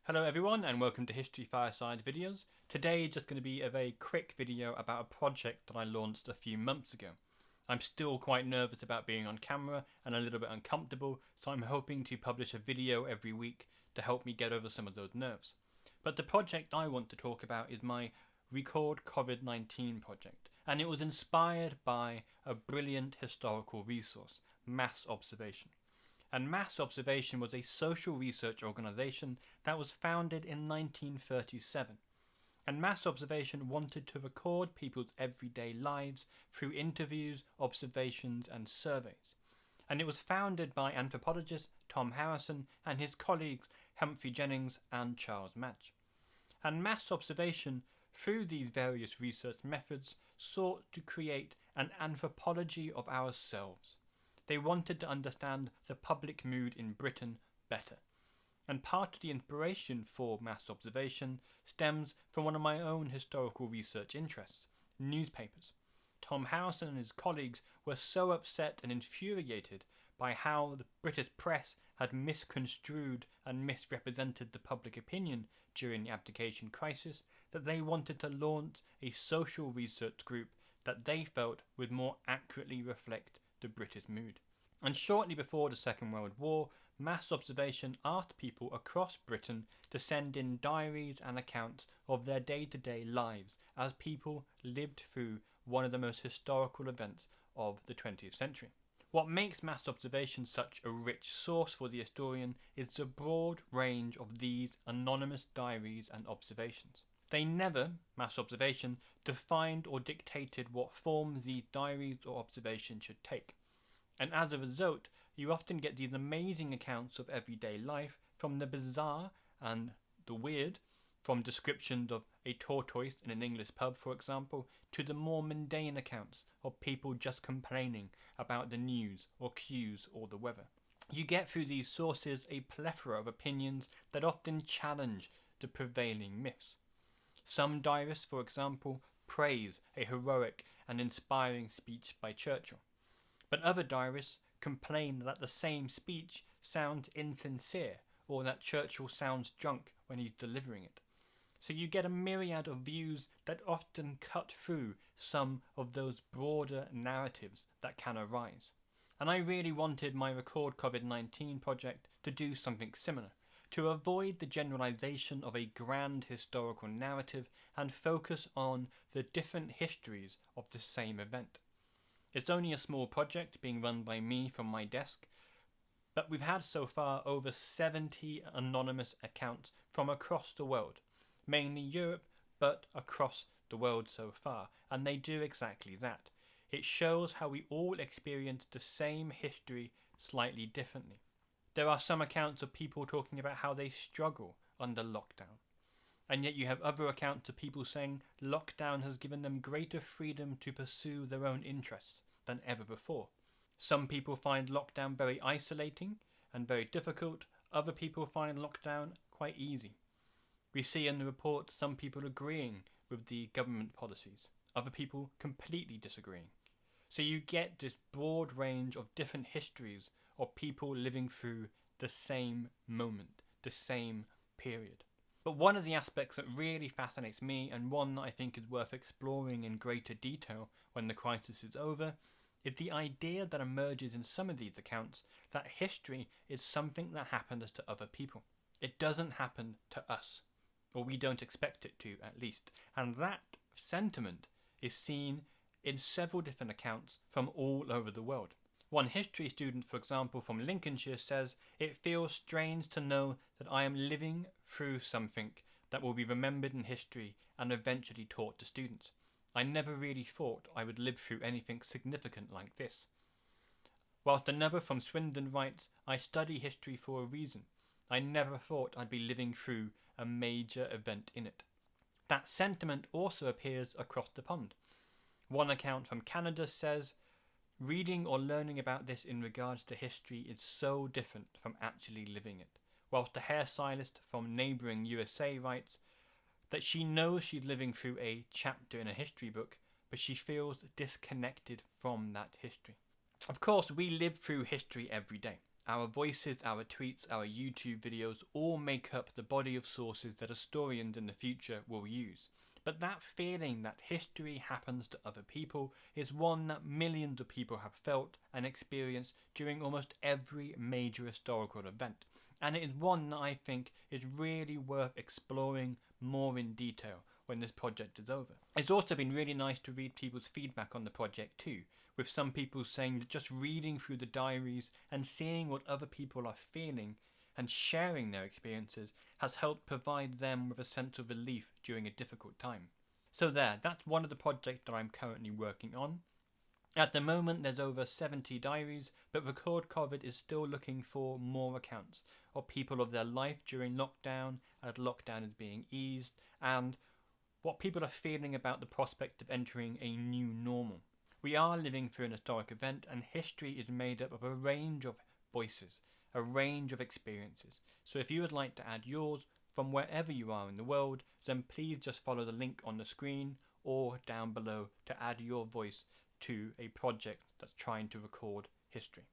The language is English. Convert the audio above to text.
Hello everyone and welcome to History Fireside videos. Today just going to be a very quick video about a project that I launched a few months ago. I'm still quite nervous about being on camera and a little bit uncomfortable, so I'm hoping to publish a video every week to help me get over some of those nerves. But the project I want to talk about is my Record Covid-19 project, and it was inspired by a brilliant historical resource, mass observation. And Mass Observation was a social research organisation that was founded in 1937. And Mass Observation wanted to record people's everyday lives through interviews, observations and surveys. And it was founded by anthropologist Tom Harrison and his colleagues Humphrey Jennings and Charles Match. And Mass Observation, through these various research methods, sought to create an anthropology of ourselves. They wanted to understand the public mood in Britain better. And part of the inspiration for mass observation stems from one of my own historical research interests, newspapers. Tom Harrison and his colleagues were so upset and infuriated by how the British press had misconstrued and misrepresented the public opinion during the abdication crisis that they wanted to launch a social research group that they felt would more accurately reflect the British mood. And shortly before the Second World War, Mass Observation asked people across Britain to send in diaries and accounts of their day-to-day lives as people lived through one of the most historical events of the 20th century. What makes Mass Observation such a rich source for the historian is the broad range of these anonymous diaries and observations. They never, Mass Observation, defined or dictated what form these diaries or observations should take. And as a result, you often get these amazing accounts of everyday life, from the bizarre and the weird, from descriptions of a tortoise in an English pub, for example, to the more mundane accounts of people just complaining about the news or queues or the weather. You get through these sources a plethora of opinions that often challenge the prevailing myths. Some diarists, for example, praise a heroic and inspiring speech by Churchill. But other diarists complain that the same speech sounds insincere, or that Churchill sounds drunk when he's delivering it. So you get a myriad of views that often cut through some of those broader narratives that can arise. And I really wanted my Record Covid-19 project to do something similar, to avoid the generalization of a grand historical narrative and focus on the different histories of the same event. It's only a small project being run by me from my desk, but we've had so far over 70 anonymous accounts from across the world, mainly Europe, but across the world so far, and they do exactly that. It shows how we all experience the same history slightly differently. There are some accounts of people talking about how they struggle under lockdown, and yet you have other accounts of people saying lockdown has given them greater freedom to pursue their own interests than ever before. Some people find lockdown very isolating and very difficult. Other people find lockdown quite easy. We see in the report some people agreeing with the government policies, other people completely disagreeing. So you get this broad range of different histories of people living through the same moment, the same period. But one of the aspects that really fascinates me, and one that I think is worth exploring in greater detail when the crisis is over, is the idea that emerges in some of these accounts that history is something that happens to other people. It doesn't happen to us, or we don't expect it to, at least. And that sentiment is seen in several different accounts from all over the world. One history student, for example, from Lincolnshire says, "It feels strange to know that I am living through something that will be remembered in history and eventually taught to students. I never really thought I would live through anything significant like this." Whilst another from Swindon writes, "I study history for a reason. I never thought I'd be living through a major event in it." That sentiment also appears across the pond. One account from Canada says, "Reading or learning about this in regards to history is so different from actually living it." Whilst the hairstylist from neighbouring USA writes that she knows she's living through a chapter in a history book, but she feels disconnected from that history. Of course, we live through history every day, Our voices, our tweets, our YouTube videos all make up the body of sources that historians in the future will use. But that feeling that history happens to other people is one that millions of people have felt and experienced during almost every major historical event. And it is one that I think is really worth exploring more in detail when this project is over. It's also been really nice to read people's feedback on the project too, with some people saying that just reading through the diaries and seeing what other people are feeling and sharing their experiences has helped provide them with a sense of relief during a difficult time. So that's one of the projects that I'm currently working on. At the moment there's over 70 diaries, but Record Covid is still looking for more accounts of people of their life during lockdown, as lockdown is being eased, and what people are feeling about the prospect of entering a new normal. We are living through an historic event, and history is made up of a range of voices, a range of experiences. So if you would like to add yours from wherever you are in the world, then please just follow the link on the screen or down below to add your voice to a project that's trying to record history.